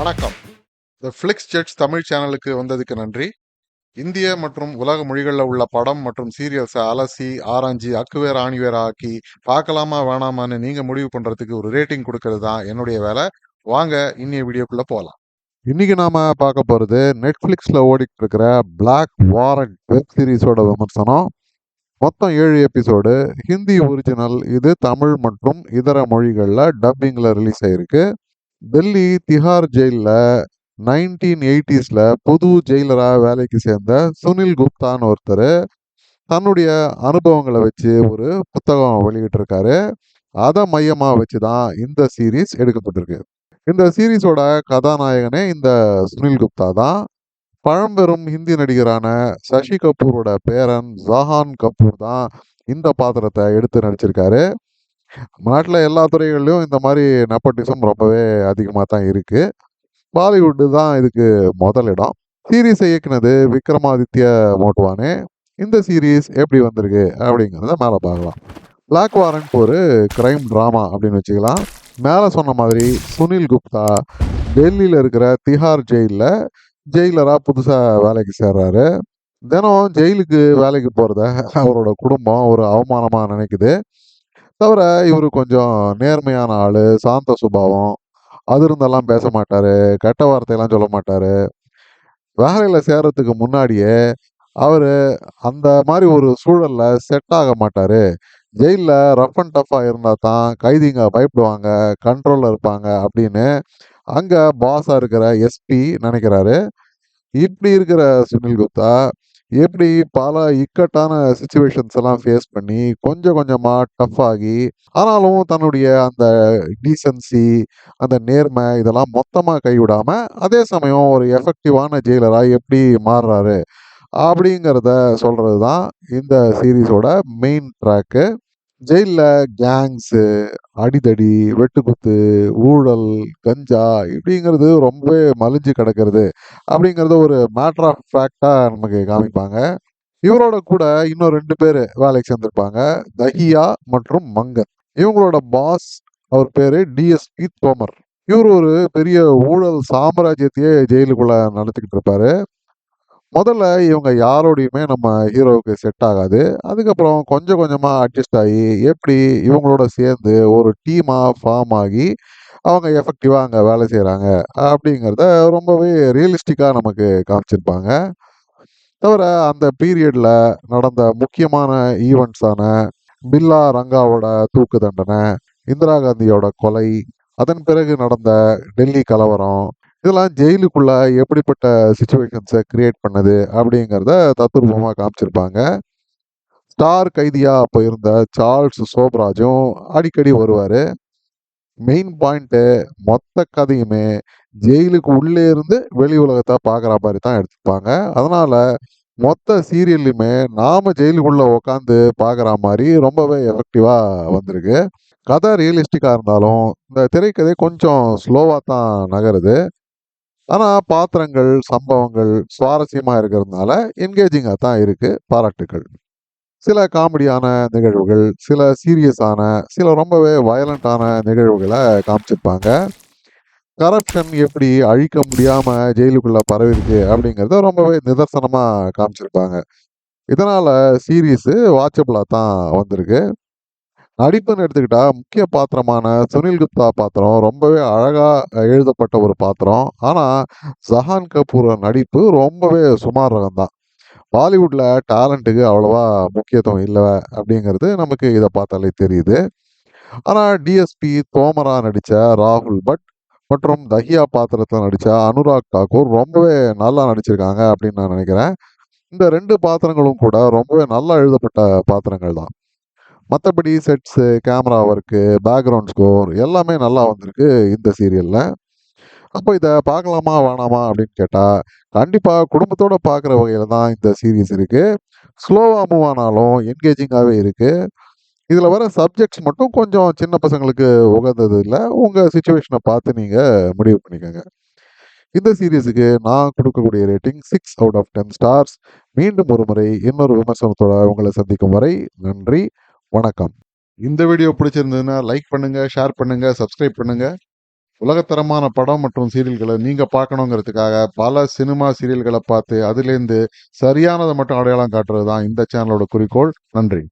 வணக்கம். த ஃபிளிக்ஸ் ஜெட்ஸ் தமிழ் சேனலுக்கு வந்ததுக்கு நன்றி. இந்திய மற்றும் உலக மொழிகளில் உள்ள படம் மற்றும் சீரியல்ஸை அலசி ஆராய்ஞ்சி அக்குவேர் ஆணிவேர் ஆக்கி பார்க்கலாமா வேணாமான்னு நீங்க முடிவு பண்றதுக்கு ஒரு ரேட்டிங் கொடுக்கறது தான் என்னுடைய வேலை. வாங்க இன்னைய வீடியோக்குள்ள போகலாம். இன்னைக்கு நாம பார்க்க போறது நெட்ஃபிளிக்ஸ்ல ஓடிட்டு இருக்கிற பிளாக் வாரண்ட் வெப் சீரிஸோட விமர்சனம். மொத்தம் 7 எபிசோடு. ஹிந்தி ஒரிஜினல். இது தமிழ் மற்றும் இதர மொழிகளில் டப்பிங்கில் ரிலீஸ் ஆயிருக்கு. டெல்லி திஹார் ஜெயிலில் 1980s புது ஜெயிலரா வேலைக்கு சேர்ந்த சுனில் குப்தான்னு ஒருத்தர் தன்னுடைய அனுபவங்களை வச்சு ஒரு புத்தகம் வெளியிட்டு இருக்காரு. அதை மையமா வச்சுதான் இந்த சீரீஸ் எடுக்கப்பட்டிருக்கு. இந்த சீரீஸோட கதாநாயகனே இந்த சுனில் குப்தா தான். பழம்பெரும் ஹிந்தி நடிகரான சசி கபூரோட பேரன் ஜஹான் கபூர் தான் இந்த பாத்திரத்தை எடுத்து நடிச்சிருக்காரு. நாட்டில் எல்லா துறைகள்லையும் இந்த மாதிரி நெப்போட்டிசம் ரொம்பவே அதிகமாக தான் இருக்கு. பாலிவுட்டு தான் இதுக்கு முதலிடம். சீரீஸை இயக்குனது விக்ரமாதித்ய மோட்வானே. இந்த சீரீஸ் எப்படி வந்திருக்கு அப்படிங்கிறத மேலே பார்க்கலாம். பிளாக் வாரண்ட் ஒரு கிரைம் ட்ராமா அப்படின்னு வச்சுக்கலாம். மேலே சொன்ன மாதிரி சுனில் குப்தா டெல்லியில் இருக்கிற திஹார் ஜெயிலில் ஜெயிலராக புதுசாக வேலைக்கு சேர்றாரு. தினம் ஜெயிலுக்கு வேலைக்கு போகிறத அவரோட குடும்பம் ஒரு அவமானமாக நினைக்குது. தவிர இவர் கொஞ்சம் நேர்மையான ஆள், சாந்த சுபாவம், அதிர்ந்தெல்லாம் பேச மாட்டார், கெட்ட வார்த்தையெல்லாம் சொல்ல மாட்டார். வேலையில் சேர்றதுக்கு முன்னாடியே அவர் அந்த மாதிரி ஒரு சூழலில் செட் ஆக மாட்டார். ஜெயிலில் ரஃப் அண்ட் டஃப்பாக இருந்தால் தான் கைதிங்க பயப்படுவாங்க, கண்ட்ரோலில் இருப்பாங்க அப்படின்னு அங்கே பாஸாக இருக்கிற எஸ்பி நினைக்கிறாரு. இப்படி இருக்கிற சுனில் குப்தா எப்படி பல இக்கட்டான சுச்சுவேஷன்ஸ் எல்லாம் ஃபேஸ் பண்ணி கொஞ்சம் கொஞ்சமாக டஃப் ஆகி, ஆனாலும் தன்னுடைய அந்த டீசன்சி, அந்த நேர்மை இதெல்லாம் மொத்தமாக கைவிடாம அதே சமயம் ஒரு எஃபெக்டிவான ஜெயிலராக எப்படி மாறுறாரு அப்படிங்கிறத சொல்றது தான் இந்த சீரீஸோட மெயின் ட்ராக்கு. ஜெயிலில் கேங்ஸு, அடிதடி, வெட்டுக்குத்து, ஊழல், கஞ்சா இப்படிங்கிறது ரொம்பவே மலிஞ்சு கிடக்கிறது அப்படிங்கிறத ஒரு மேட்டர் ஆஃப் ஃபேக்டாக நமக்கு காமிப்பாங்க. இவரோட கூட இன்னும் 2 பேர் வேலைக்கு சேர்ந்திருப்பாங்க, தஹியா மற்றும் மங்கர். இவங்களோட பாஸ் அவர் பேரு டிஎஸ்பி தோமர். இவர் ஒரு பெரிய ஊழல் சாம்ராஜ்யத்தையே ஜெயிலுக்குள்ள நடத்திக்கிட்டு இருப்பாரு. முதல்ல இவங்க யாரோடையுமே நம்ம ஹீரோவுக்கு செட் ஆகாது. அதுக்கப்புறம் கொஞ்சம் கொஞ்சமா அட்ஜஸ்ட் ஆகி எப்படி இவங்களோட சேர்ந்து ஒரு டீமா ஃபார்ம் ஆகி அவங்க எஃபெக்டிவா அங்க வேலை செய்றாங்க அப்படிங்கிறத ரொம்பவே ரியலிஸ்டிக்கா நமக்கு காமிச்சிருப்பாங்க. தவிர அந்த பீரியட்ல நடந்த முக்கியமான ஈவெண்ட்ஸான பில்லா ரங்காவோட தூக்கு தண்டனை, இந்திரா காந்தியோட கொலை, அதன் பிறகு நடந்த டெல்லி கலவரம், இதெல்லாம் ஜெயிலுக்குள்ள எப்படிப்பட்ட சுச்சுவேஷன்ஸை கிரியேட் பண்ணுது அப்படிங்கிறத தத்துரூபமாக காமிச்சிருப்பாங்க. ஸ்டார் கைதியா அப்போ இருந்த சார்ல்ஸ் சோப்ராஜும் அடிக்கடி வருவார். மெயின் பாயிண்ட்டு மொத்த கதையுமே ஜெயிலுக்கு உள்ளே இருந்து வெளி உலகத்தை பார்க்குற மாதிரி தான் எடுத்துப்பாங்க. அதனால மொத்த சீரியல்லையுமே நாம ஜெயிலுக்குள்ள உட்காந்து பார்க்குற மாதிரி ரொம்பவே எஃபெக்டிவாக வந்திருக்கு. கதை ரியலிஸ்டிக்காக இருந்தாலும் இந்த திரைக்கதை கொஞ்சம் ஸ்லோவாக தான் நகருது. ஆனால் பாத்திரங்கள், சம்பவங்கள் சுவாரஸ்யமாக இருக்கிறதுனால என்கேஜிங்காக தான் இருக்கு. பாராட்டுக்கள். சில காமெடியான நிகழ்வுகள், சில சீரியஸான, சில ரொம்பவே வயலண்டான நிகழ்வுகளை காமிச்சிருப்பாங்க. கரப்ஷன் எப்படி அழிக்க முடியாம ஜெயிலுக்குள்ள பரவிருக்கு அப்படிங்கிறத ரொம்பவே நிதர்சனமா காமிச்சிருப்பாங்க. இதனால சீரீஸ் வாட்சபிளா தான் வந்திருக்கு. நடிப்புன்னு எடுத்துக்கிட்டா முக்கிய பாத்திரமான சுனில் குப்தா பாத்திரம் ரொம்பவே அழகா எழுதப்பட்ட ஒரு பாத்திரம். ஆனா ஜஹான் கபூர் நடிப்பு ரொம்பவே சுமார் ரகம்தான். பாலிவுட்ல டேலண்ட்டுக்கு அவ்வளவா முக்கியத்துவம் இல்லை அப்படிங்கிறது நமக்கு இதை பார்த்தாலே தெரியுது. ஆனா டிஎஸ்பி தோமரா நடிச்ச ராகுல் பட் மற்றும் தஹியா பாத்திரத்தில் நடிச்ச அனுராக் தாக்கூர் ரொம்பவே நல்லா நடிச்சிருக்காங்க அப்படின்னு நான் நினைக்கிறேன். இந்த 2 பாத்திரங்களும் கூட ரொம்பவே நல்லா எழுதப்பட்ட பாத்திரங்கள் தான். மற்றபடி sets, camera work, background score எல்லாமே நல்லா வந்திருக்கு இந்த சீரியலில். அப்போ இதை பார்க்கலாமா வேணாமா அப்படின்னு கேட்டால் கண்டிப்பாக குடும்பத்தோட பார்க்குற வகையில் தான் இந்த சீரீஸ் இருக்குது. ஸ்லோவாக மூவ் ஆனாலும் என்கேஜிங்காகவே இருக்குது. இதில் வர சப்ஜெக்ட்ஸ் மட்டும் கொஞ்சம் சின்ன பசங்களுக்கு உகந்தது இல்லை. உங்கள் சுச்சுவேஷனை பார்த்து நீங்கள் முடிவு பண்ணிக்கோங்க. இந்த சீரீஸுக்கு நான் கொடுக்கக்கூடிய ரேட்டிங் 6/10 ஸ்டார்ஸ். மீண்டும் ஒரு முறை இன்னொரு விமர்சனத்தோட உங்களை சந்திக்கும் வரை நன்றி, வணக்கம். இந்த வீடியோ பிடிச்சிருந்ததுன்னா லைக் பண்ணுங்க, ஷேர் பண்ணுங்க, சப்ஸ்கிரைப் பண்ணுங்க. உலகத்தரமான படம் மற்றும் சீரியல்களை நீங்க பார்க்கணுங்கிறதுக்காக பல சினிமா சீரியல்களை பார்த்து அதிலேருந்து சரியானதை மட்டும் அடையாளம் காட்டுறது தான் இந்த சேனலோட குறிக்கோள். நன்றி.